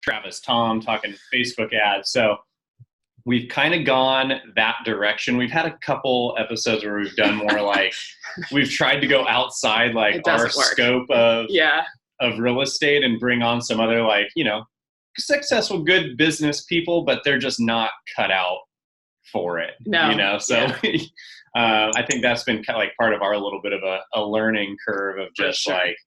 Travis, Tom, talking Facebook ads. So we've kind of gone that direction. We've had a couple episodes where we've done more like we've tried to go outside like our scope of real estate and bring on some other like, successful, good business people, but they're just not cut out for it. So I think that's been kind of like part of our little bit of a learning curve of just like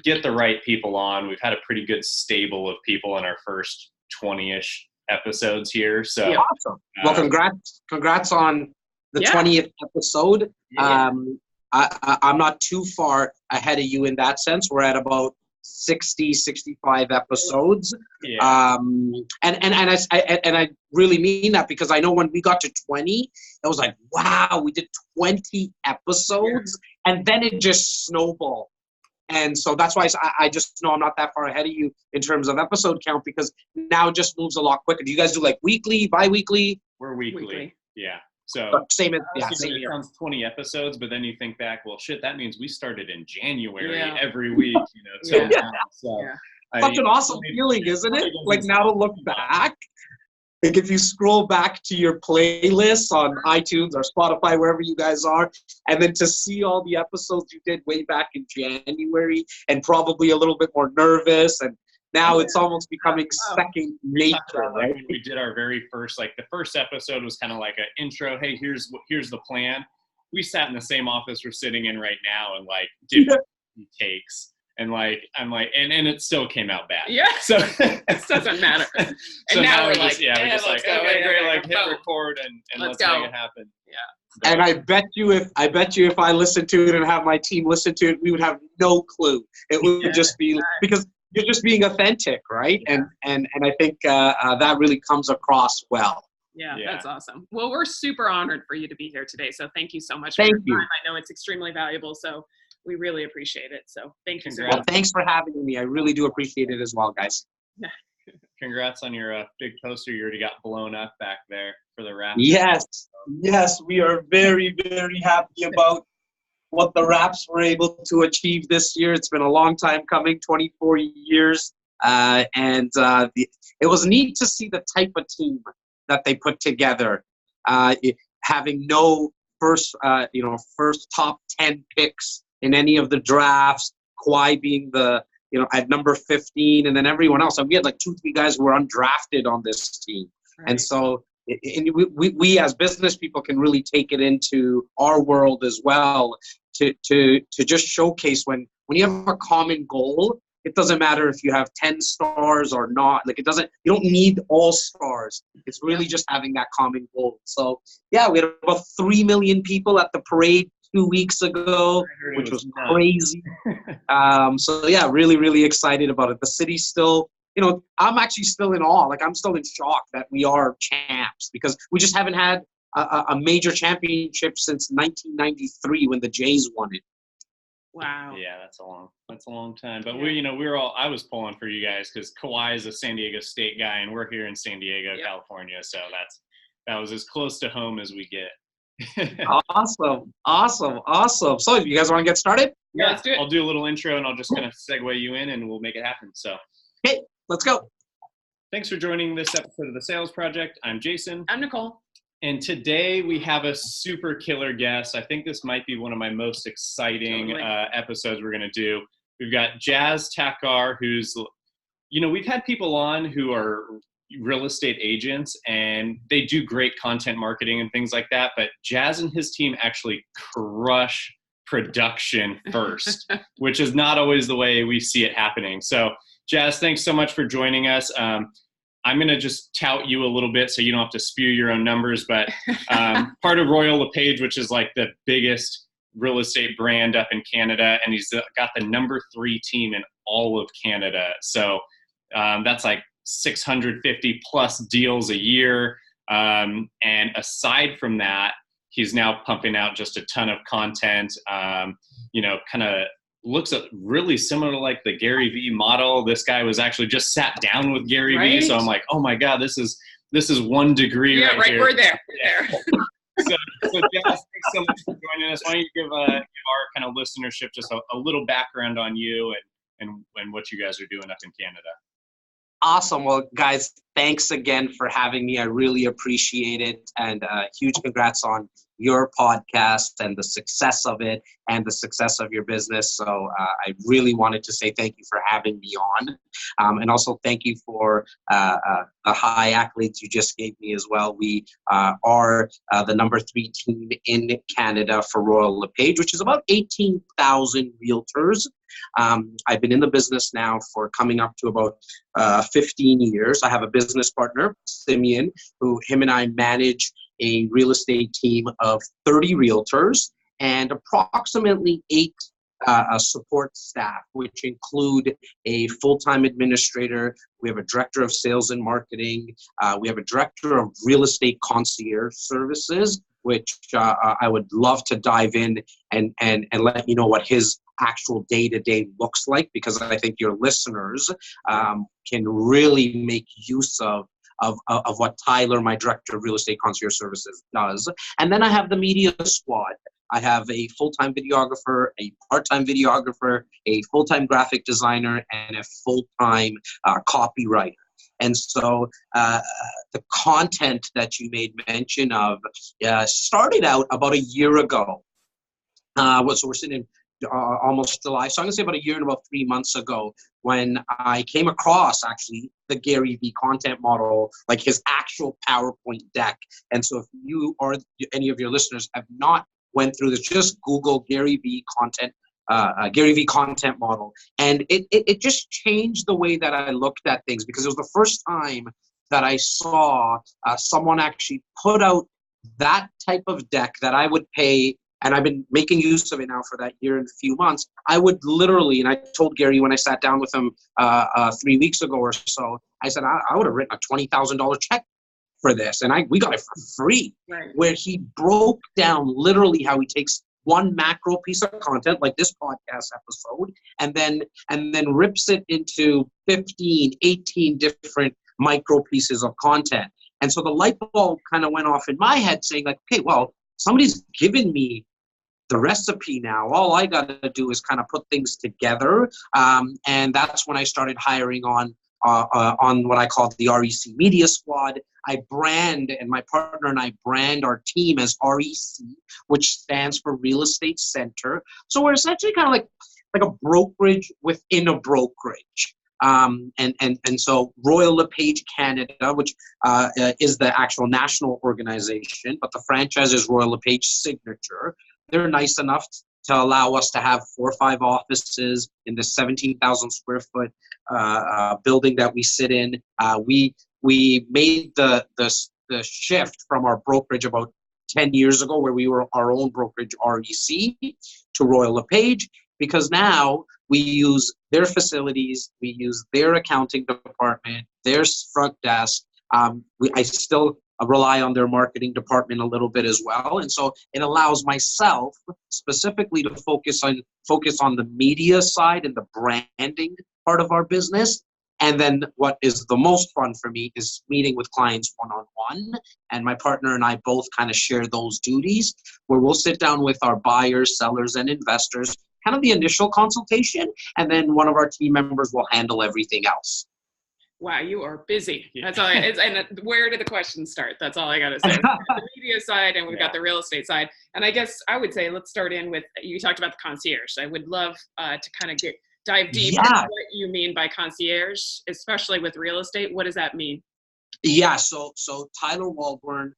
get the right people on. We've had a pretty good stable of people in our first 20-ish episodes here. So awesome. Well, congrats on the 20th episode. I'm not too far ahead of you in that sense. We're at about 65 episodes. And I really mean that, because I know when we got to 20, it was like, wow, we did 20 episodes, and then it just snowballed. And so that's why I just know I'm not that far ahead of you in terms of episode count, because now it just moves a lot quicker. Do you guys do like weekly, bi-weekly? We're weekly. Yeah. So same here. Sounds 20 episodes, but then you think back, well, shit, that means we started in January every week, So such an awesome feeling, isn't it? Like now to look back, like if you scroll back to your playlists on iTunes or Spotify, wherever you guys are, and then to see all the episodes you did way back in January, and probably a little bit more nervous, and now it's almost becoming second nature, right? We did our very first, like the first episode was kind of like an intro. Hey, here's the plan. We sat in the same office we're sitting in right now and like did takes. And like, I'm like, and it still came out bad. Yeah. So it doesn't matter. And so now we're just, like, we're just like, okay, great, like hit record and let's make it happen. Yeah. But, and I bet you if I listened to it and have my team listen to it, we would have no clue. It would just be because you're just being authentic, right? Yeah. And I think that really comes across well. Yeah, that's awesome. Well, we're super honored for you to be here today. So thank you so much for your time. I know it's extremely valuable, so we really appreciate it. So thank you so much. Well, thanks for having me. I really do appreciate it as well, guys. Congrats on your big poster. You already got blown up back there for the Raps. Yes, we are very, very happy about what the Raps were able to achieve this year. It's been a long time coming, 24 years. And it was neat to see the type of team that they put together, having no first top 10 picks in any of the drafts, Kawhi being at number 15, and then everyone else. And we had like 2-3 guys who were undrafted on this team. Right. And so we as business people can really take it into our world as well to just showcase when you have a common goal. It doesn't matter if you have 10 stars or not. Like you don't need all stars. It's really just having that common goal. So we had about 3 million people at the parade 2 weeks ago, which was crazy. Really, really excited about it. The city's still, I'm actually still in awe. Like I'm still in shock that we are champs, because we just haven't had a major championship since 1993 when the Jays won it. Wow. Yeah, that's a long time. But I was pulling for you guys because Kawhi is a San Diego State guy, and we're here in San Diego, California. So that was as close to home as we get. Awesome. So you guys want to get started? Yeah, let's do it. I'll do a little intro and I'll just kind of segue you in and we'll make it happen. So, okay, let's go. Thanks for joining this episode of The Sales Project. I'm Jason. I'm Nicole. And today we have a super killer guest. I think this might be one of my most exciting episodes we're going to do. We've got Jazz Takhar, who's, we've had people on who are real estate agents and they do great content marketing and things like that. But Jazz and his team actually crush production first, which is not always the way we see it happening. So Jazz, thanks so much for joining us. I'm going to just tout you a little bit so you don't have to spew your own numbers, but part of Royal LePage, which is like the biggest real estate brand up in Canada, and he's got the number 3 team in all of Canada. So that's like 650 plus deals a year. And aside from that, he's now pumping out just a ton of content, kind of looks really similar to like the Gary Vee model. This guy was actually just sat down with Gary Vee. So I'm like, oh my God, this is 1 degree right here. We're there. So Jazz, thanks so much for joining us. Why don't you give our kind of listenership just a little background on you and what you guys are doing up in Canada? Awesome. Well, guys, thanks again for having me. I really appreciate it. And huge congrats on your podcast and the success of it and the success of your business. So I really wanted to say thank you for having me on. And also thank you for the high accolades you just gave me as well. We are the #3 team in Canada for Royal LePage, which is about 18,000 realtors. I've been in the business now for coming up to about 15 years. I have a business partner, Simeon, who him and I manage a real estate team of 30 realtors and approximately 8 support staff, which include a full-time administrator. We have a director of sales and marketing. We have a director of real estate concierge services, which I would love to dive in and let you know what his actual day-to-day looks like, because I think your listeners can really make use of what Tyler, my director of real estate concierge services, does. And then I have the media squad. I have a full-time videographer, a part-time videographer, a full-time graphic designer, and a full-time copywriter. And so the content that you made mention of started out about a year ago. So we're sitting in almost July. So I'm going to say about a year and about 3 months ago when I came across actually the Gary Vee content model, like his actual PowerPoint deck. And so if you or any of your listeners have not went through this, just Google Gary Vee content model. And it just changed the way that I looked at things, because it was the first time that I saw someone actually put out that type of deck that I would pay. And I've been making use of it now for that year and a few months. I would literally, and I told Gary when I sat down with him 3 weeks ago or so, I said, I would have written a $20,000 check for this. And we got it for free, Right. Where he broke down literally how he takes one macro piece of content, like this podcast episode, and then rips it into 15, 18 different micro pieces of content. And so the light bulb kind of went off in my head saying like, okay, well, somebody's given me the recipe now. All I got to do is kind of put things together. And that's when I started hiring on what I call the REC Media Squad. I brand, and my partner and I brand our team as REC, which stands for Real Estate Center. So we're essentially kind of like a brokerage within a brokerage. And so Royal LePage Canada, which is the actual national organization, but the franchise is Royal LePage Signature. They're nice enough to allow us to have 4 or 5 offices in the 17,000 square foot building that we sit in. We made the shift from our brokerage about 10 years ago, where we were our own brokerage, REC, to Royal LePage, because now we use their facilities, we use their accounting department, their front desk. I still rely on their marketing department a little bit as well. And so it allows myself specifically to focus on the media side and the branding part of our business. And then what is the most fun for me is meeting with clients one-on-one. And my partner and I both kind of share those duties, where we'll sit down with our buyers, sellers, and investors, kind of the initial consultation, and then one of our team members will handle everything else. Wow, you are busy. That's all. And where did the questions start? That's all I got to say. The media side, and we've got the real estate side. And I guess I would say let's start in with, you talked about the concierge. I would love to kind of dive deep into what you mean by concierge, especially with real estate. What does that mean? Yeah, so Tyler Walburn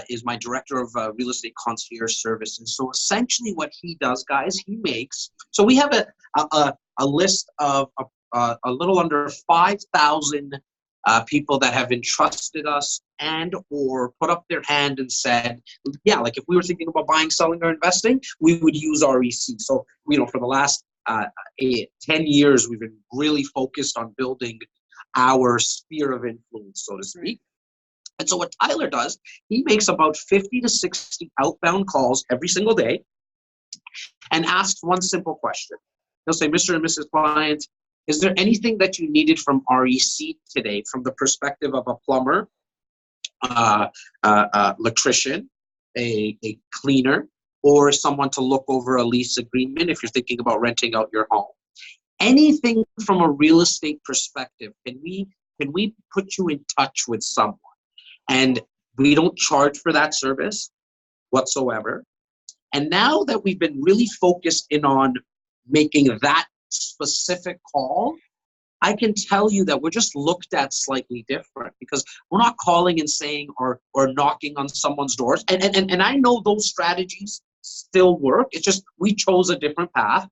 is my director of real estate concierge services. So essentially what he does, guys, so we have a list of a little under 5,000 people that have entrusted us and or put up their hand and said, yeah, like if we were thinking about buying, selling, or investing, we would use REC. So, for the last 10 years, we've been really focused on building our sphere of influence, so to speak. And so what Tyler does, he makes about 50 to 60 outbound calls every single day and asks one simple question. He'll say, Mr. and Mrs. Client, is there anything that you needed from REC today from the perspective of a plumber, electrician, a cleaner, or someone to look over a lease agreement if you're thinking about renting out your home? Anything from a real estate perspective, can we can we put you in touch with someone? And we don't charge for that service whatsoever. And now that we've been really focused in on making that specific call, I can tell you that we're just looked at slightly different, because we're not calling and saying or knocking on someone's doors. And I know those strategies still work. It's just we chose a different path.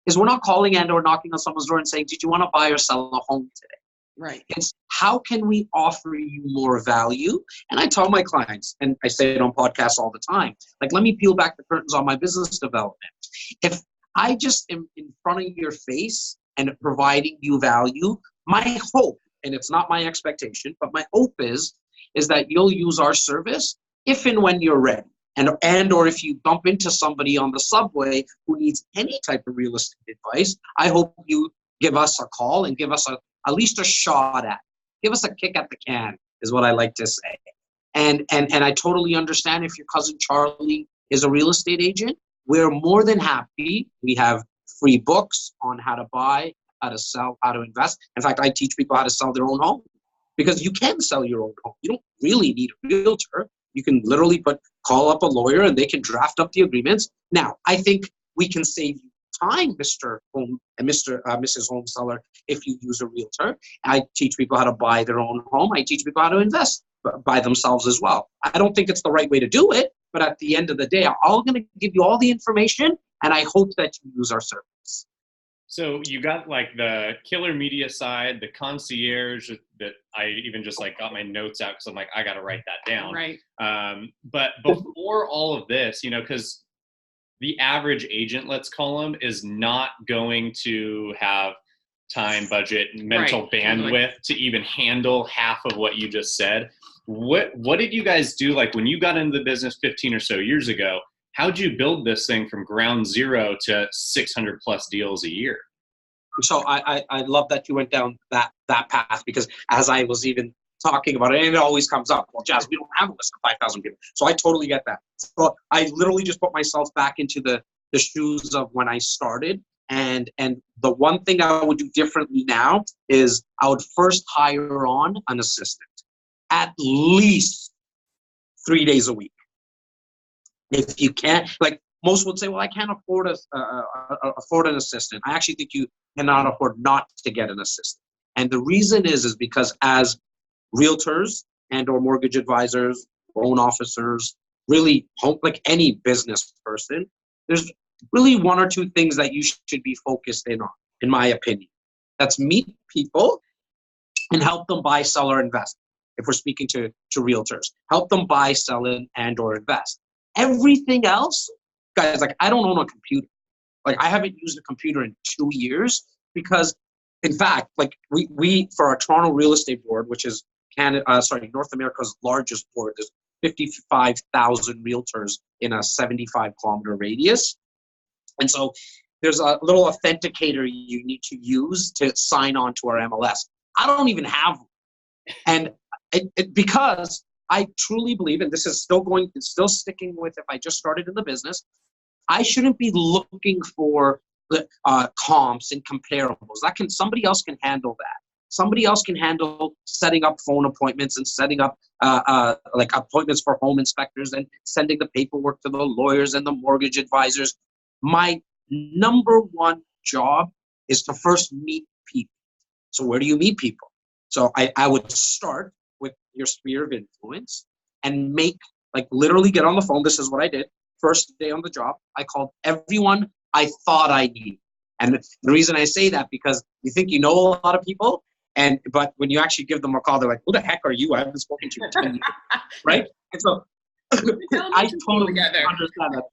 Is we're not calling and or knocking on someone's door and saying, did you want to buy or sell a home today? Right. It's how can we offer you more value? And I tell my clients, and I say it on podcasts all the time, like, let me peel back the curtains on my business development. If I just am in front of your face and providing you value, my hope, and it's not my expectation, but my hope is that you'll use our service if and when you're ready. And or if you bump into somebody on the subway who needs any type of real estate advice, I hope you give us a call and give us at least a shot at it. Give us a kick at the can, is what I like to say. And I totally understand if your cousin Charlie is a real estate agent. We're more than happy. We have free books on how to buy, how to sell, how to invest. In fact, I teach people how to sell their own home, because you can sell your own home. You don't really need a realtor. You can literally call up a lawyer and they can draft up the agreements. Now, I think we can save you time, Mr. Home and Mrs. Home Seller, if you use a realtor. I teach people how to buy their own home. I teach people how to invest by themselves as well. I don't think it's the right way to do it, but at the end of the day, I'm going to give you all the information, and I hope that you use our service. So you got like the killer media side, the concierge that I even just like got my notes out because I'm like, I got to write that down. Right. But before all of this, because the average agent, let's call them, is not going to have time, budget, mental bandwidth to even handle half of what you just said. What did you guys do? Like when you got into the business 15 or so years ago, how'd you build this thing from ground zero to 600 plus deals a year? So I love that you went down that path, because as I was even talking about it, and it always comes up, well, Jazz, we don't have a list of 5,000 people. So I totally get that. So I literally just put myself back into the shoes of when I started. And the one thing I would do differently now is I would first hire on an assistant at least 3 days a week. If you can't, like most would say, well, I can't afford afford an assistant. I actually think you cannot afford not to get an assistant. And the reason is because as realtors and or mortgage advisors, loan officers, really like any business person, there's really one or two things that you should be focused in on, in my opinion. That's meet people and help them buy, sell, or invest. If we're speaking to realtors, help them buy, sell, and or invest. Everything else, guys, like I don't own a computer. Like I haven't used a computer in 2 years because, in fact, like we for our Toronto Real Estate Board, which is North America's largest board, there's 55,000 realtors in a 75-kilometer radius. And so there's a little authenticator you need to use to sign on to our MLS. I don't even have one. And because I truly believe, and this is still sticking with if I just started in the business, I shouldn't be looking for the comps and comparables. Somebody else can handle that. Somebody else can handle setting up phone appointments and setting up like appointments for home inspectors and sending the paperwork to the lawyers and the mortgage advisors. My number one job is to first meet people. So where do you meet people? So I would start with your sphere of influence and literally get on the phone. This is what I did. First day on the job, I called everyone I thought I needed. And the reason I say that, because you think you know a lot of people, but when you actually give them a call, they're like, who the heck are you? I haven't spoken to you in 10 years, right? And so I totally understand that.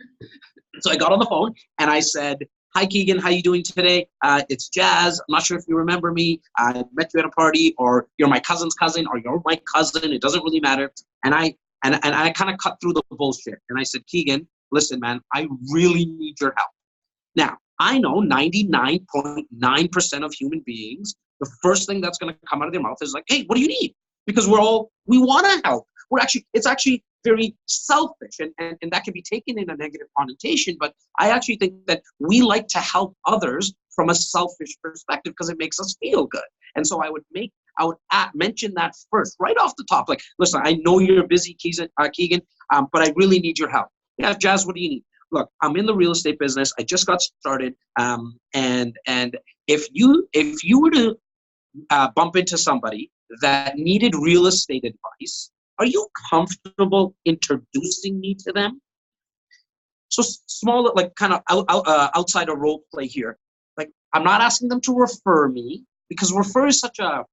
So I got on the phone and I said, hi, Keegan, how you doing today? It's Jazz. I'm not sure if you remember me. I met you at a party, or you're my cousin's cousin, or you're my cousin. It doesn't really matter. And I kind of cut through the bullshit. And I said, Keegan, listen, man, I really need your help. Now, I know 99.9% of human beings, the first thing that's going to come out of their mouth is like, hey, what do you need? Because we want to help. It's actually very selfish, and that can be taken in a negative connotation, but I actually think that we like to help others from a selfish perspective because it makes us feel good. And so I I would mention that first, right off the top. Like, listen, I know you're busy, Keegan, but I really need your help. Yeah, Jazz, what do you need? Look, I'm in the real estate business. I just got started, and if you were to bump into somebody that needed real estate advice, are you comfortable introducing me to them? So small, like kind of outside a role play here. Like, I'm not asking them to refer me, because refer is such a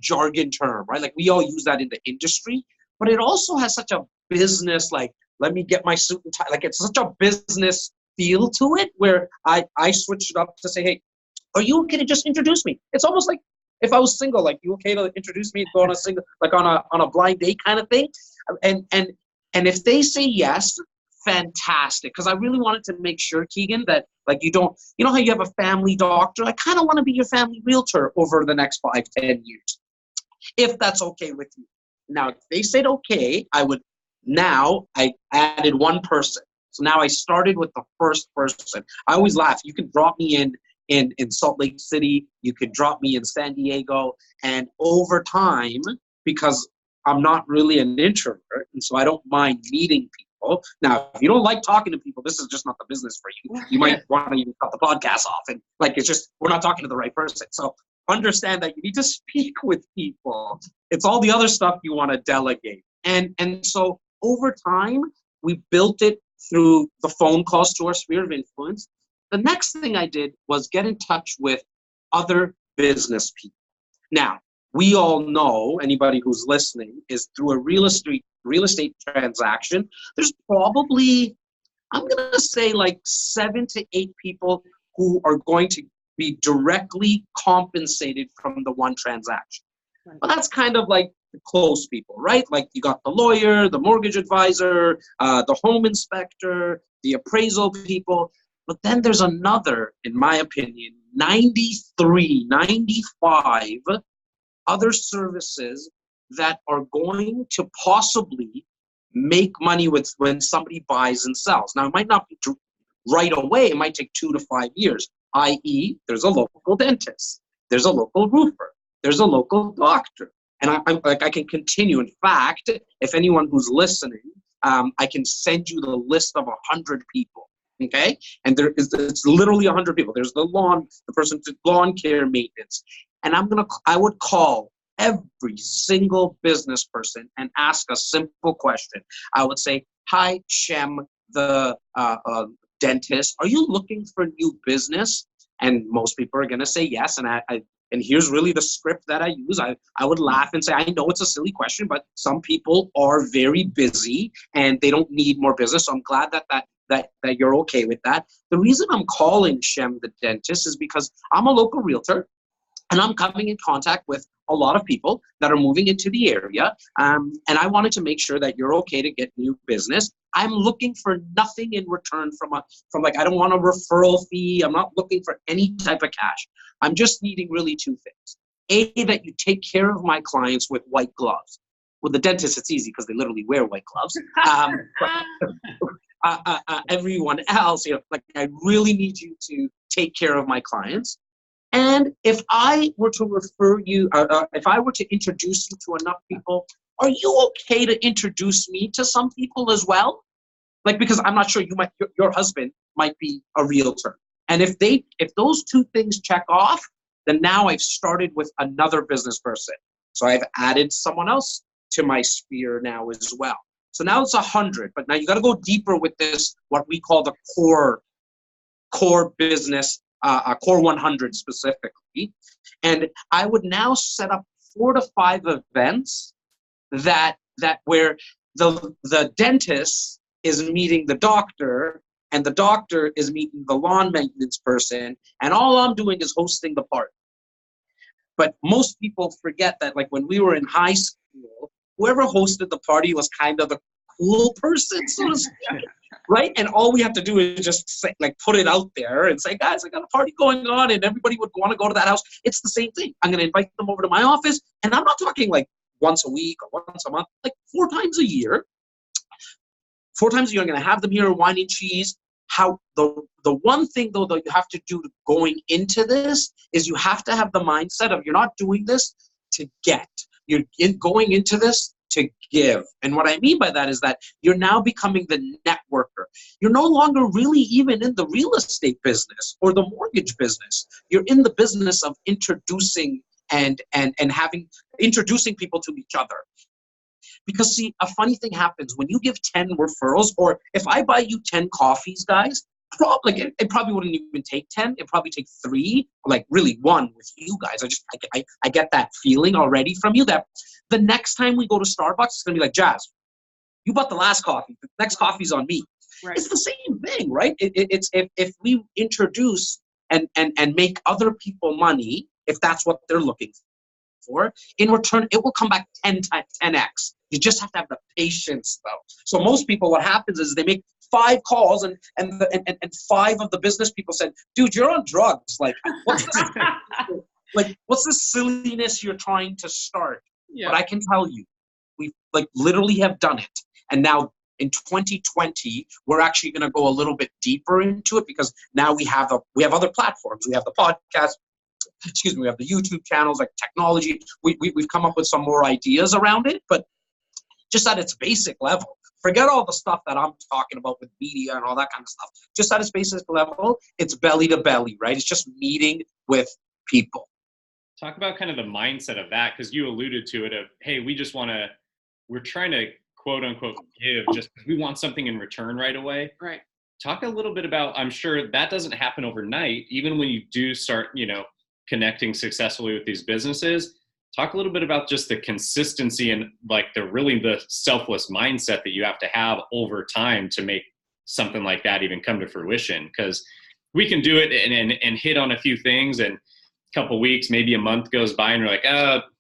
jargon term, right? Like, we all use that in the industry, but it also has such a business, like, let me get my suit and tie. Like, it's such a business feel to it, where I switched it up to say, hey, are you okay to just introduce me? It's almost like if I was single, like, you okay to introduce me and go on a single, like on a blind date kind of thing? And if they say yes, fantastic. Because I really wanted to make sure, Keegan, that like you know how you have a family doctor? I kind of want to be your family realtor over the next 5-10 years, if that's okay with you. Now, if they said okay, I added one person. So now I started with the first person. I always laugh. You can drop me in Salt Lake City. You could drop me in San Diego. And over time, because I'm not really an introvert, and so I don't mind meeting people. Now, if you don't like talking to people, this is just not the business for you. You might want to even cut the podcast off. And like, it's just, we're not talking to the right person. So understand that you need to speak with people. It's all the other stuff you want to delegate. And so over time, we built it through the phone calls to our sphere of influence. The next thing I did was get in touch with other business people. Now, we all know, anybody who's listening, is through a real estate transaction, there's probably, I'm going to say, like 7 to 8 people who are going to be directly compensated from the one transaction. Right. Well, that's kind of like the close people, right? Like, you got the lawyer, the mortgage advisor, the home inspector, the appraisal people. But then there's another, in my opinion, 93, 95 other services that are going to possibly make money with when somebody buys and sells. Now, it might not be right away. It might take 2 to 5 years, i.e. there's a local dentist, there's a local roofer, there's a local doctor. And I can continue. In fact, if anyone who's listening, I can send you the list of 100 people. Okay, and it's literally 100 people. There's the person to lawn care, maintenance, and I would call every single business person and ask a simple question. I would say, "Hi, Shem, the dentist. Are you looking for new business?" And most people are gonna say yes. And here's really the script that I use. I would laugh and say, I know it's a silly question, but some people are very busy and they don't need more business. So I'm glad that you're okay with that. The reason I'm calling Shem the dentist is because I'm a local realtor and I'm coming in contact with a lot of people that are moving into the area. And I wanted to make sure that you're okay to get new business. I'm looking for nothing in return from I don't want a referral fee. I'm not looking for any type of cash. I'm just needing really 2 things. A, that you take care of my clients with white gloves. With the dentist, it's easy because they literally wear white gloves. Everyone else, I really need you to take care of my clients. And if I were to refer you, if I were to introduce you to enough people, are you okay to introduce me to some people as well? Like, because I'm not sure, your husband might be a realtor. And if those 2 things check off, then now I've started with another business person. So I've added someone else to my sphere now as well. So now it's 100, but now you got to go deeper with this, what we call the core business, core 100 specifically. And I would now set up 4 to 5 events that where the dentist is meeting the doctor and the doctor is meeting the lawn maintenance person, and all I'm doing is hosting the party. But most people forget that, like, when we were in high school, whoever hosted the party was kind of the cool person, so to speak, right? And all we have to do is just say, like, put it out there and say, guys, I got a party going on, and everybody would want to go to that house. It's the same thing. I'm going to invite them over to my office, and I'm not talking like once a week or once a month, like 4 times a year. 4 times a year, I'm going to have them here, wine and cheese. How the one thing, though, that you have to do going into this is you have to have the mindset of, you're not doing this to get. You're going into this to give. And what I mean by that is that you're now becoming the networker. You're no longer really even in the real estate business or the mortgage business. You're in the business of introducing and introducing people to each other. Because see, a funny thing happens when you give 10 referrals, or if I buy you 10 coffees, guys, it probably wouldn't even take 10. It'd probably take 3, like really 1 with you guys. I get that feeling already from you that the next time we go to Starbucks, it's gonna be like, Jazz, you bought the last coffee. The next coffee's on me. Right. It's the same thing, right? It's if we introduce and make other people money, if that's what they're looking for, in return, it will come back 10x. You just have to have the patience, though. So most people, what happens is they make 5 calls, and 5 of the business people said, "Dude, you're on drugs. Like, what's this? What's this silliness you're trying to start?" Yeah. But I can tell you, we literally have done it, and now in 2020, we're actually going to go a little bit deeper into it because now we have other platforms. We have the podcast. Excuse me. We have the YouTube channels, like technology. We've come up with some more ideas around it, but just at its basic level. Forget all the stuff that I'm talking about with media and all that kind of stuff. Just at its basic level, it's belly to belly, right? It's just meeting with people. Talk about kind of the mindset of that, because you alluded to it of, hey, we're trying to quote unquote give just because we want something in return right away. Right. Talk a little bit about, I'm sure that doesn't happen overnight, even when you do start, connecting successfully with these businesses. Talk a little bit about just the consistency and the selfless mindset that you have to have over time to make something like that even come to fruition. Because we can do it and hit on a few things, and a couple weeks, maybe a month goes by, and you're like,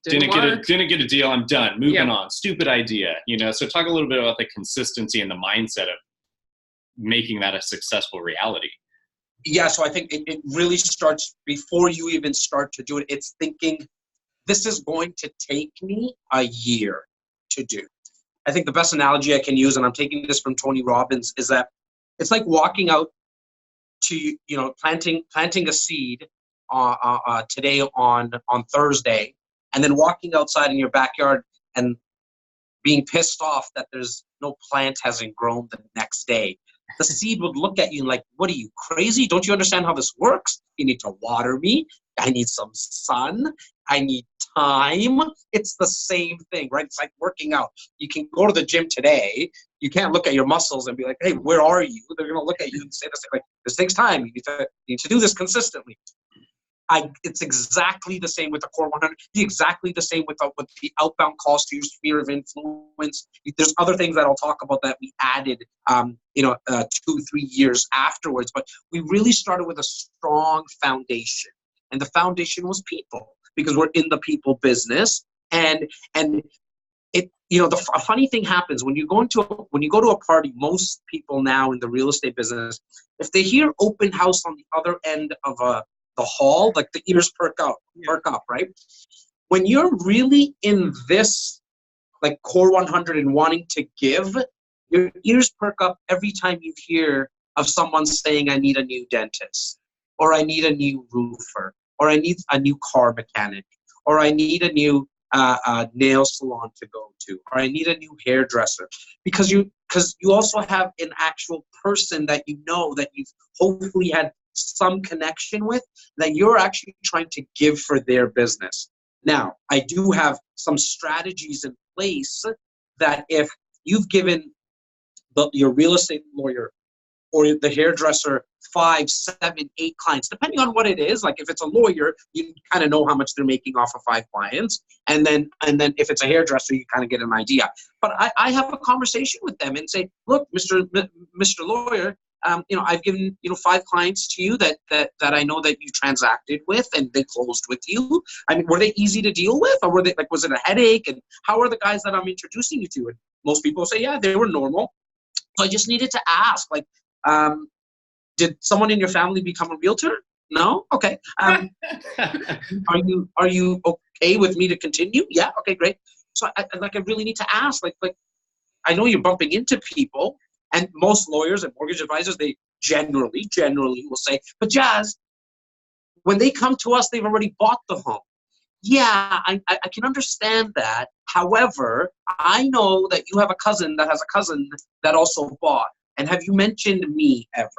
didn't get a deal. I'm done. Moving on. Stupid idea. So talk a little bit about the consistency and the mindset of making that a successful reality. Yeah, so I think it really starts before you even start to do it. It's thinking, this is going to take me a year to do. I think the best analogy I can use, and I'm taking this from Tony Robbins, is that it's like walking out to, planting a seed today on Thursday, and then walking outside in your backyard and being pissed off that there's no plant hasn't grown the next day. The seed would look at you like, what are you, crazy? Don't you understand how this works? You need to water me. I need some sun. I need time. It's the same thing, right? It's like working out. You can go to the gym today. You can't look at your muscles and be like, hey, where are you? They're going to look at you and say this, like, this takes time. You need to do this consistently. It's exactly the same with the Core 100. Exactly the same with the outbound calls to your sphere of influence. There's other things that I'll talk about that we added, 2-3 years afterwards. But we really started with a strong foundation, and the foundation was people, because we're in the people business. And it, a funny thing happens when you go to a party. Most people now in the real estate business, if they hear open house on the other end of the hall, like the ears perk up, right? When you're really in this, like Core 100 and wanting to give, your ears perk up every time you hear of someone saying, I need a new dentist, or I need a new roofer, or I need a new car mechanic, or I need a new nail salon to go to, or I need a new hairdresser, because you also have an actual person that that you've hopefully had some connection with, that you're actually trying to give for their business. Now, I do have some strategies in place that if you've given your real estate lawyer or the hairdresser 5, 7, 8 clients, depending on what it is. Like if it's a lawyer, you kind of know how much they're making off of 5 clients. And then if it's a hairdresser, you kind of get an idea. But I have a conversation with them and say, look, Mr. Lawyer, I've given 5 clients to you that I know that you transacted with and they closed with you. I mean, were they easy to deal with, or were they was it a headache? And how are the guys that I'm introducing you to? And most people say, yeah, they were normal. So I just needed to ask, did someone in your family become a realtor? No? Okay. Are you okay with me to continue? Yeah. Okay, great. So I really need to ask, I know you're bumping into people, and most lawyers and mortgage advisors, they generally will say, but Jazz, when they come to us, they've already bought the home. yeah, I can understand that. However, I know that you have a cousin that has a cousin that also bought. And have you mentioned me ever?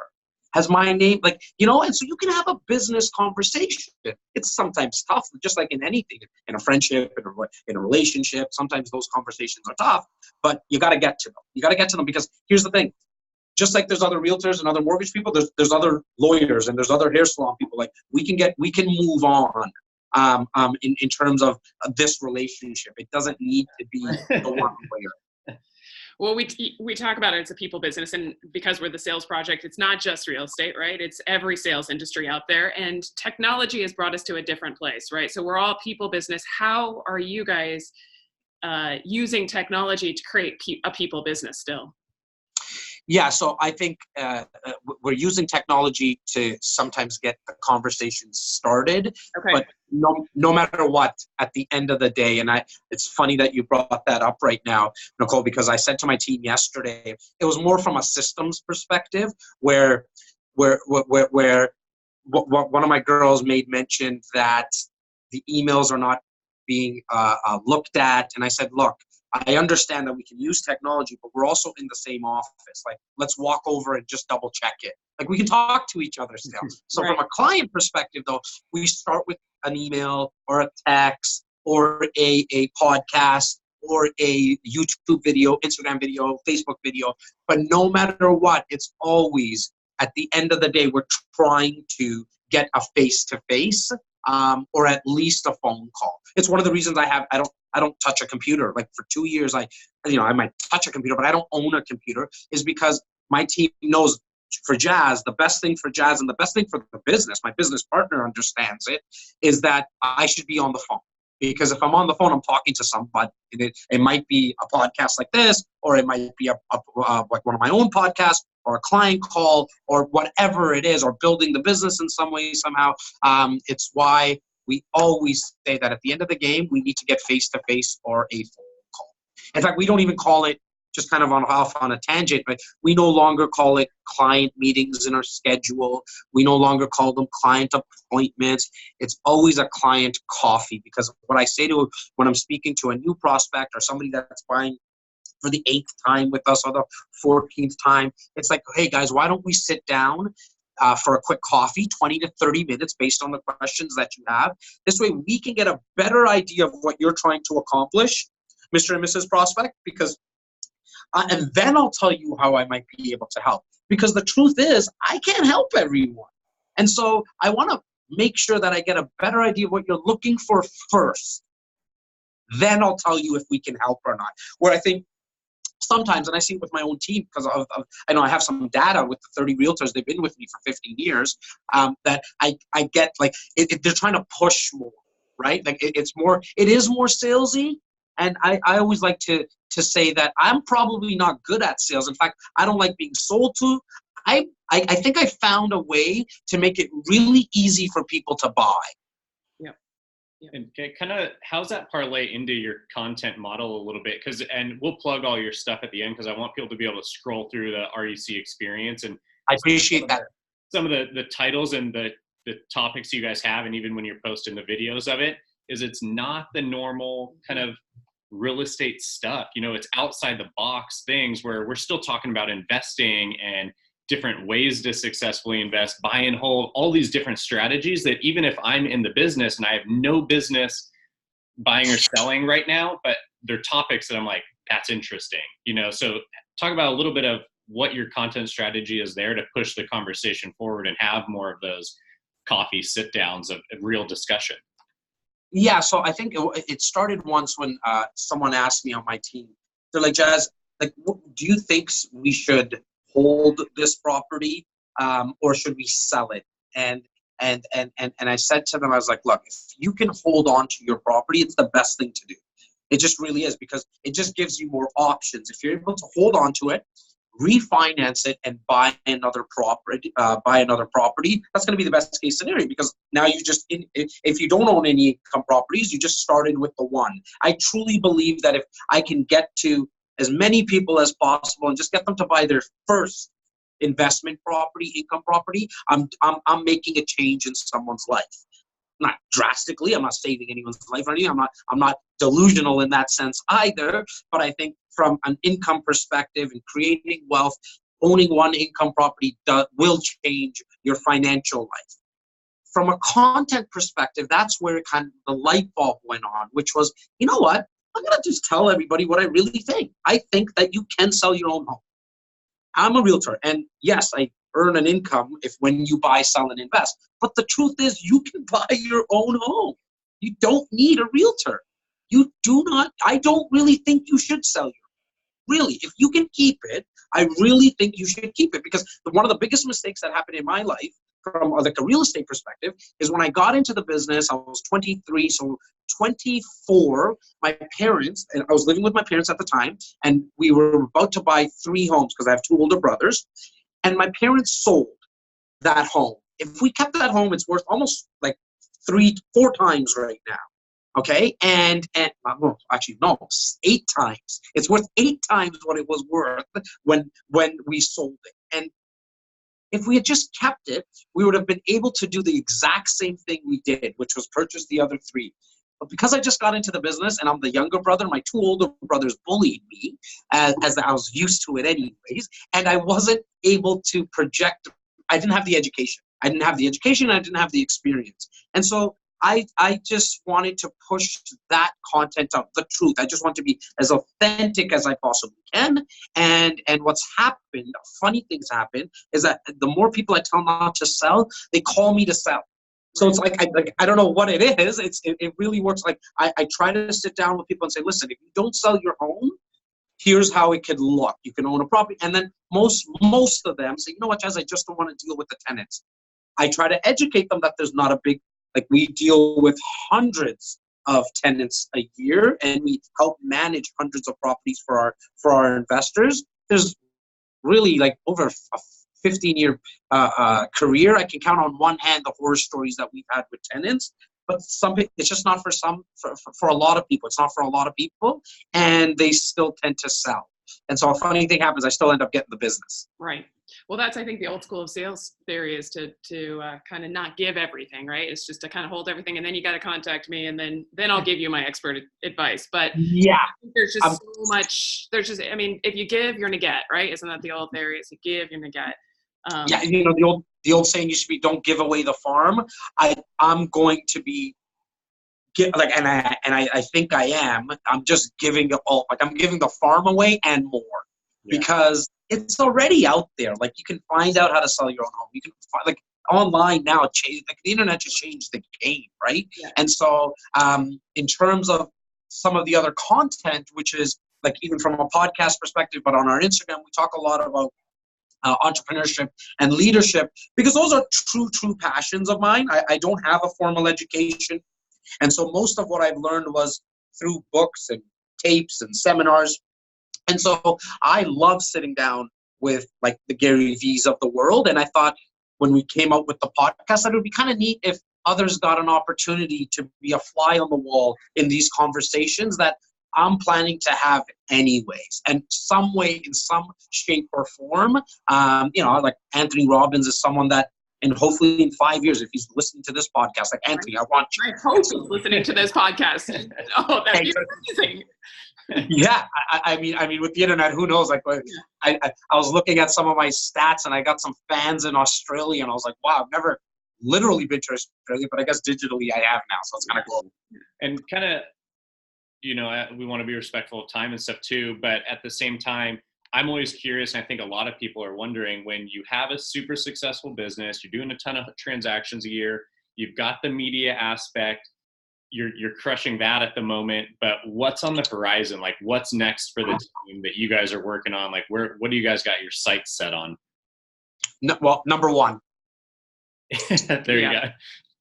Has my name, like, and so you can have a business conversation. It's sometimes tough, just like in anything, in a friendship, in a relationship. Sometimes those conversations are tough, but you got to get to them. You got to get to them because here's the thing. Just like there's other realtors and other mortgage people, there's other lawyers and there's other hair salon people. Like we can move on in terms of this relationship. It doesn't need to be the one lawyer. Well, we talk about it as a people business, and because we're the sales project, it's not just real estate, right? It's every sales industry out there, and technology has brought us to a different place, right? So we're all people business. How are you guys using technology to create a people business still? Yeah, so I think we're using technology to sometimes get the conversation started, okay. But no matter what, at the end of the day, and it's funny that you brought that up right now, Nicole, because I said to my team yesterday, it was more from a systems perspective, where one of my girls made mention that the emails are not being looked at, and I said, look, I understand that we can use technology, but we're also in the same office. Like, let's walk over and just double check it. Like, we can talk to each other still. So right. From a client perspective, though, we start with an email or a text or a podcast or a YouTube video, Instagram video, Facebook video. But no matter what, it's always, at the end of the day, we're trying to get a face-to-face or at least a phone call. It's one of the reasons I don't touch a computer. Like for 2 years, I might touch a computer, but I don't own a computer, is because my team knows for Jazz, the best thing for Jazz and the best thing for the business, my business partner understands it, is that I should be on the phone. Because if I'm on the phone, I'm talking to somebody. It might be a podcast like this, or it might be like one of my own podcasts, or a client call, or whatever it is, or building the business in some way, somehow. It's why we always say that at the end of the game, we need to get face-to-face or a phone call. In fact, we don't even call it, just kind of off on a tangent, but we no longer call it client meetings in our schedule. We no longer call them client appointments. It's always a client coffee, because what I say to when I'm speaking to a new prospect or somebody that's buying for the 8th time with us or the 14th time, it's like, hey guys, why don't we sit down for a quick coffee, 20 to 30 minutes based on the questions that you have. This way we can get a better idea of what you're trying to accomplish, Mr. and Mrs. Prospect, because and then I'll tell you how I might be able to help. Because the truth is, I can't help everyone. And so I want to make sure that I get a better idea of what you're looking for first. Then I'll tell you if we can help or not. Where I think sometimes, and I see it with my own team, because I know I have some data with the 30 realtors, they've been with me for 15 years, that I get like, they're trying to push more, right? Like it is more salesy. And I always like to say that I'm probably not good at sales. In fact, I don't like being sold to. I think I found a way to make it really easy for people to buy. Yeah. And kind of, how's that parlay into your content model a little bit? And we'll plug all your stuff at the end, because I want people to be able to scroll through the REC experience. And I appreciate that. Some of the titles and the topics you guys have, and even when you're posting the videos of it, is it's not the normal kind of real estate stuff. It's outside the box things where we're still talking about investing and different ways to successfully invest, buy and hold, all these different strategies that even if I'm in the business and I have no business buying or selling right now, but they're topics that I'm like, that's interesting, So talk about a little bit of what your content strategy is there to push the conversation forward and have more of those coffee sit downs of real discussion. Yeah, so I think it started once when someone asked me on my team, they're like, Jazz, like, do you think we should hold this property or should we sell it? And I said to them, I was like, look, if you can hold on to your property, it's the best thing to do. It just really is, because it just gives you more options. If you're able to hold on to it, refinance it, and buy another property, that's going to be the best case scenario, because now you just, if you don't own any income properties, you just started with the one. I truly believe that if I can get to as many people as possible and just get them to buy their first investment property, income property, I'm making a change in someone's life. not drastically. I'm not saving anyone's life or anything. I'm not delusional in that sense either. But I think from an income perspective and creating wealth, owning one income property will change your financial life. From a content perspective, that's where kind of the light bulb went on, which was, you know what? I'm going to just tell everybody what I really think. I think that you can sell your own home. I'm a realtor, and yes, I earn an income when you buy, sell, and invest. But the truth is, you can buy your own home. You don't need a realtor. You do not. I don't really think you should sell your home. Really, if you can keep it, I really think you should keep it, because one of the biggest mistakes that happened in my life from like a real estate perspective is when I got into the business, I was 23, so 24, my parents, and I was living with my parents at the time, and we were about to buy 3 homes because I have 2 older brothers, and my parents sold that home. If we kept that home, it's worth almost like 3-4 times right now. Okay, and well, actually no, 8 times. It's worth 8 times what it was worth when we sold it. And if we had just kept it, we would have been able to do the exact same thing we did, which was purchase the other 3. But because I just got into the business and I'm the younger brother, my 2 older brothers bullied me as I was used to it anyways, and I wasn't able to project. I didn't have the education. I didn't have the experience. And so I just wanted to push that content out, the truth. I just want to be as authentic as I possibly can. And what's happened, funny things happen, is that the more people I tell not to sell, they call me to sell. So it's like I don't know what it is. It really works. Like I try to sit down with people and say, listen, if you don't sell your home, here's how it could look. You can own a property. And then most of them say, you know what, Jazz, I just don't want to deal with the tenants. I try to educate them that there's not a big, like we deal with hundreds of tenants a year, and we help manage hundreds of properties for our investors. There's really like over a 15-year career. I can count on one hand the horror stories that we've had with tenants, but it's just not for a lot of people. It's not for a lot of people, and they still tend to sell. And so a funny thing happens, I still end up getting the business. Right. Well, that's, I think, the old school of sales theory is to kind of not give everything, right? It's just to kind of hold everything, and then you got to contact me, and then I'll give you my expert advice. But yeah, there's just so much. I mean, if you give, you're gonna get, right? Isn't that the old theory? Is you give, you're gonna get. Yeah, you know, the old saying used to be, "Don't give away the farm." I'm going to be and I think I am. I'm just giving it all. Like I'm giving the farm away and more, because it's already out there. Like you can find out how to sell your own home. You can find, like online now, like the internet just changed the game, right? Yeah. And so in terms of some of the other content, which is like even from a podcast perspective, but on our Instagram, we talk a lot about entrepreneurship and leadership, because those are true passions of mine. I don't have a formal education. And so most of what I've learned was through books and tapes and seminars. And so I love sitting down with like the Gary V's of the world. And I thought when we came out with the podcast that it would be kind of neat if others got an opportunity to be a fly on the wall in these conversations that I'm planning to have anyways. And some way, in some shape or form, you know, like Anthony Robbins is someone that, and hopefully in 5 years, if he's listening to this podcast, like Anthony, I want you. I hope he's listening to this podcast. Oh, that'd be amazing. Yeah, I mean, with the internet, who knows? Like, I was looking at some of my stats, and I got some fans in Australia, and I was like, wow, I've never literally been to Australia, but I guess digitally I have now, so it's kind of cool. And kind of, you know, we want to be respectful of time and stuff too, but at the same time, I'm always curious, and I think a lot of people are wondering, when you have a super successful business, you're doing a ton of transactions a year, you've got the media aspect, you're crushing that at the moment, but what's on the horizon? Like, what's next for the team that you guys are working on? Like, what do you guys got your sights set on? No, well, number 1. There you go.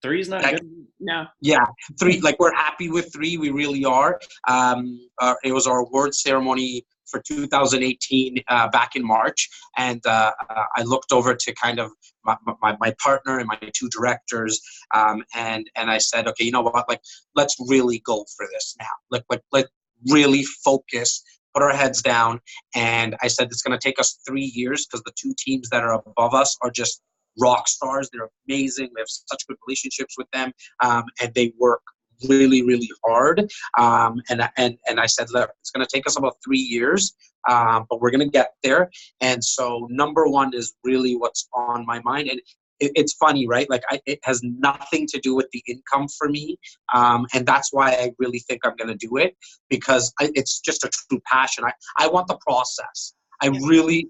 3 is not good. No. Yeah, 3. Like, we're happy with 3. We really are. It was our award ceremony for 2018 back in March, and I looked over to kind of my partner and my 2 directors, and I said, okay, you know what? Like, let's really go for this now. Let's really focus, put our heads down, and I said it's going to take us 3 years because the 2 teams that are above us are just rock stars. They're amazing. We have such good relationships with them, and they work really, really hard. And I said, look, it's going to take us about 3 years, but we're going to get there. And so number one is really what's on my mind. And it's funny, right? Like it has nothing to do with the income for me. And that's why I really think I'm going to do it, because it's just a true passion. I want the process. I really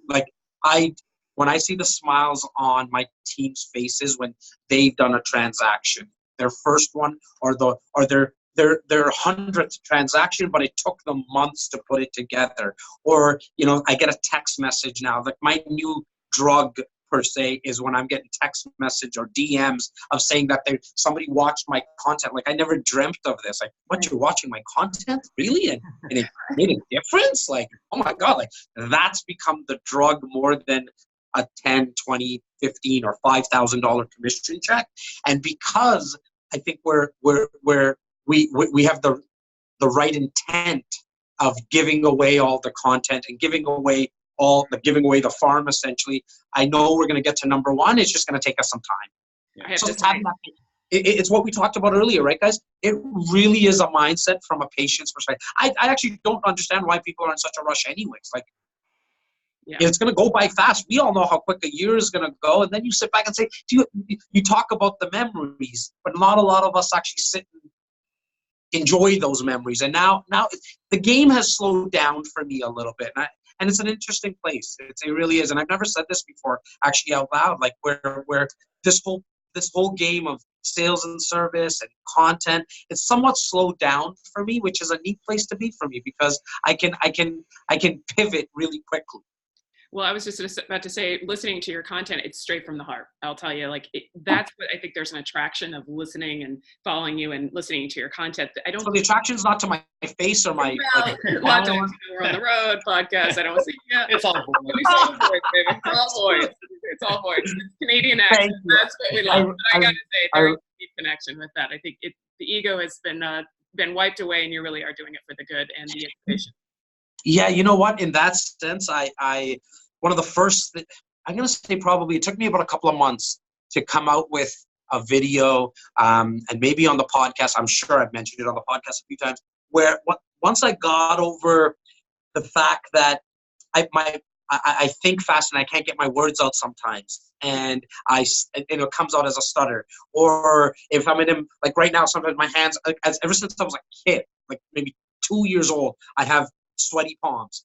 when I see the smiles on my team's faces when they've done a transaction, their first one or their 100th transaction, but it took them months to put it together. Or, I get a text message now, like my new drug per se is when I'm getting text message or DMs of saying that somebody watched my content. Like I never dreamt of this. Like, what, you're watching my content? Really? And it made a difference? Like, oh my God, like that's become the drug more than a 10, 20, 15 or $5,000 commission check. And because I think we have the right intent of giving away all the content and giving away the farm, essentially, I know we're going to get to number one. It's just going to take us some time. So it's what we talked about earlier, right, guys? It really is a mindset from a patient's perspective. I actually don't understand why people are in such a rush anyways. Like, it's going to go by fast. We all know how quick a year is going to go. And then you sit back and say, you talk about the memories, but not a lot of us actually sit and enjoy those memories. And now the game has slowed down for me a little bit. And it's an interesting place. It really is. And I've never said this before, actually out loud, like where this whole game of sales and service and content, it's somewhat slowed down for me, which is a neat place to be for me, because I can pivot really quickly. Well, I was just about to say, listening to your content, it's straight from the heart. I'll tell you, that's what I think there's an attraction of listening and following you and listening to your content. So the attraction's not to my face or my. Well, a lot of times we're on the road, podcast. I don't see. Yeah, it's all voice. It's all voice, baby. It's all voice. It's all voice. It's Canadian accent. That's what we love. But I gotta say, very deep connection with that. I think the ego has been wiped away, and you really are doing it for the good and the education. Yeah, you know what? In that sense, I one of the first, I'm going to say probably, it took me about a couple of months to come out with a video, and maybe on the podcast, I'm sure I've mentioned it on the podcast a few times, where once I got over the fact that I think fast and I can't get my words out sometimes, and it comes out as a stutter, or if I'm like right now, sometimes my hands, ever since I was a kid, like maybe 2 years old, I have sweaty palms.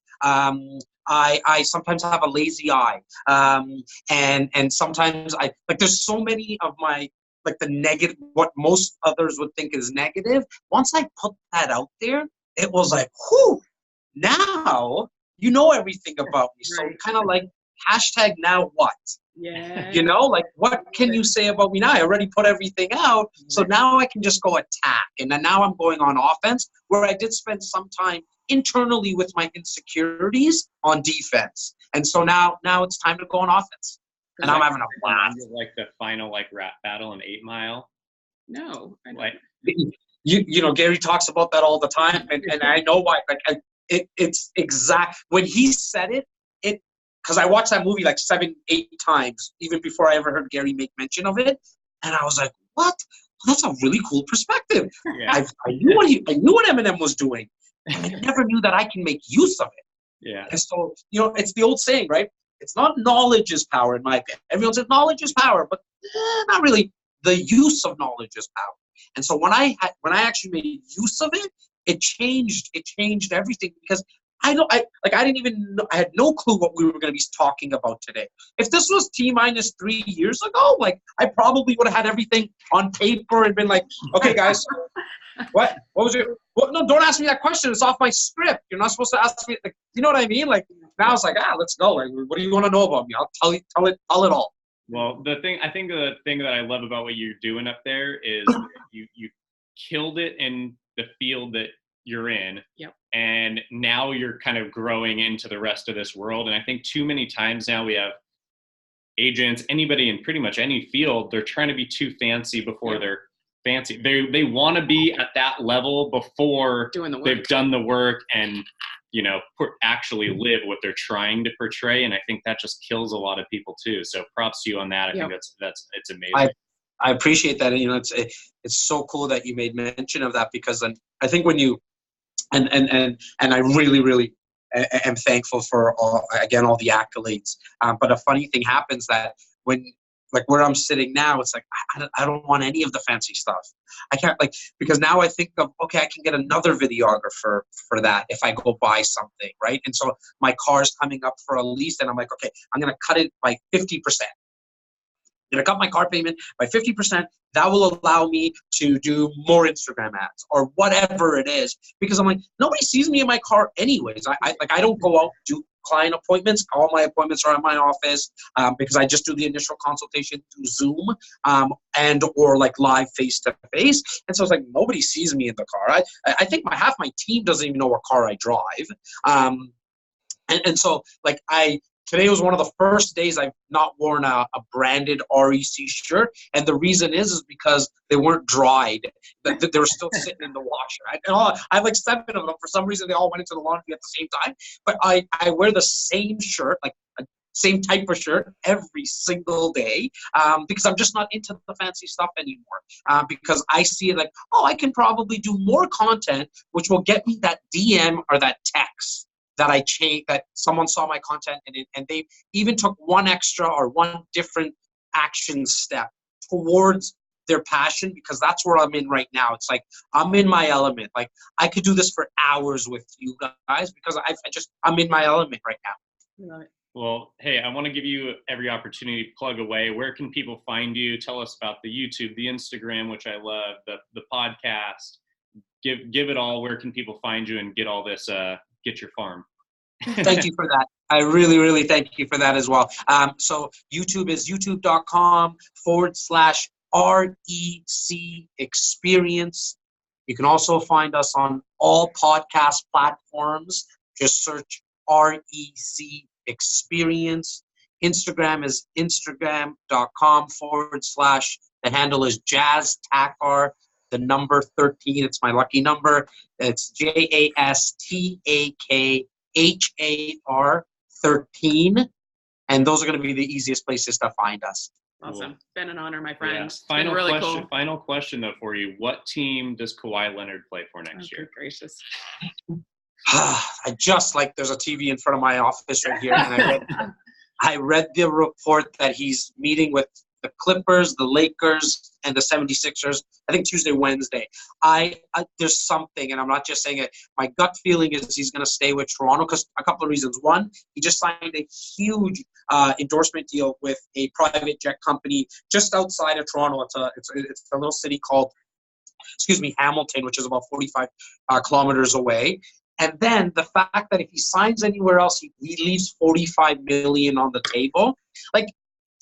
I sometimes have a lazy eye, and sometimes there's so many of my the negative, what most others would think is negative. Once I put that out there, it was like, whew, now you know everything about me. So kind of like hashtag now what? Yeah. What can you say about me now? I already put everything out, so now I can just go attack. And then now I'm going on offense, where I did spend some time internally with my insecurities on defense. And so now it's time to go on offense. And I'm having a blast. Like the final rap battle in 8 Mile? No. Gary talks about that all the time, and I know why. It's exact when he said it because I watched that movie 7-8 times, even before I ever heard Gary make mention of it. And I was like, what? Well, that's a really cool perspective. Yeah. I knew what Eminem was doing. And I never knew that I can make use of it. Yeah. And so, it's the old saying, right? It's not knowledge is power, in my opinion. Everyone says knowledge is power, but not really. The use of knowledge is power. And so when I actually made use of it, it changed everything, because I didn't even know, I had no clue what we were going to be talking about today. If this was T-minus 3 years ago, I probably would have had everything on paper and been like, okay, guys, what was your, no, don't ask me that question. It's off my script. You're not supposed to ask me, you know what I mean? Now it's let's go. What do you want to know about me? I'll tell it all. Well, the thing that I love about what you're doing up there is you killed it in the field that you're in. Yep. And now you're kind of growing into the rest of this world. And I think too many times now we have agents, anybody in pretty much any field, they're trying to be too fancy before they're fancy. They want to be at that level before doing the work. They've done the work and actually live what they're trying to portray. And I think that just kills a lot of people too. So props to you on that. I think it's amazing. I appreciate that. And, it's so cool that you made mention of that, because I think when you, and I really, really am thankful for all the accolades. But a funny thing happens that when, like where I'm sitting now, it's like, I don't want any of the fancy stuff. I can't, because now I think of, okay, I can get another videographer for that if I go buy something, right? And so my car's coming up for a lease, and I'm like, okay, I'm going to cut it by 50%. I'm going to cut my car payment by 50%. That will allow me to do more Instagram ads or whatever it is, because I'm like, nobody sees me in my car anyways. I don't go out do client appointments. All my appointments are in my office, because I just do the initial consultation through Zoom, and or live face to face. And so it's like, nobody sees me in the car. I think half my team doesn't even know what car I drive. And so today was one of the first days I've not worn a branded REC shirt. And the reason is because they weren't dried. They were still sitting in the washer. I have 7 of them. For some reason, they all went into the laundry at the same time. But I wear the same shirt, same type of shirt every single day, because I'm just not into the fancy stuff anymore. Because I see it I can probably do more content, which will get me that DM or that text that I changed, that someone saw my content and they even took one extra or one different action step towards their passion, because that's where I'm in right now. It's like, I'm in my element. I could do this for hours with you guys, because I'm in my element right now. Love it. Well, hey, I want to give you every opportunity to plug away. Where can people find you? Tell us about the YouTube, the Instagram, which I love, the podcast. Give it all. Where can people find you and get all this, get your farm? Thank you for that. I really, really thank you for that as well. So YouTube is youtube.com/REC Experience. You can also find us on all podcast platforms. Just search REC Experience. Instagram is instagram.com/ the handle is Jazz Takhar, the number 13. It's my lucky number. It's JASTAKHAR 13. And those are going to be the easiest places to find us. Awesome. Been an honor, my friend. Yeah. It's been really cool. Final question, though, for you. What team does Kawhi Leonard play for next year? Good gracious. There's a TV in front of my office right here, and I read the report that he's meeting with the Clippers, the Lakers, and the 76ers, I think Tuesday, Wednesday. There's something, and I'm not just saying it, my gut feeling is he's going to stay with Toronto because a couple of reasons. One, he just signed a huge endorsement deal with a private jet company just outside of Toronto. It's a little city called, Hamilton, which is about 45 kilometers away. And then the fact that if he signs anywhere else, he leaves $45 million on the table.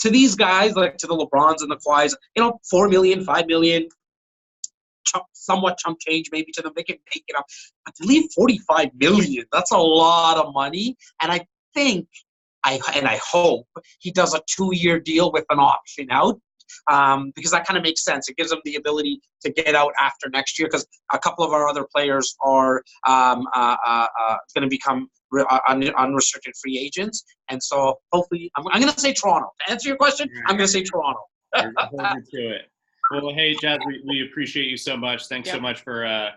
To these guys, to the LeBrons and the Kawhis, $4 million, $5 million, somewhat chump change maybe to them. They can make it up. But to leave $45 million, that's a lot of money. And I think, I hope, he does a 2-year deal with an option out. Because that kind of makes sense. It gives them the ability to get out after next year, because a couple of our other players are going to become unrestricted free agents. And so hopefully, I'm going to say Toronto. To answer your question, I'm going to say Toronto. Hold you to it. Well, hey, Jazz, we appreciate you so much. Thanks so much for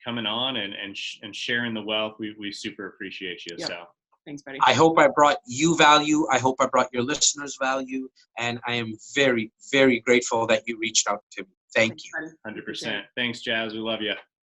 coming on and sharing the wealth. We super appreciate you. Yep. So. Thanks, buddy. I hope I brought you value. I hope I brought your listeners value. And I am very, very grateful that you reached out to me. Thank you. 100%. Thanks, Jazz. We love you.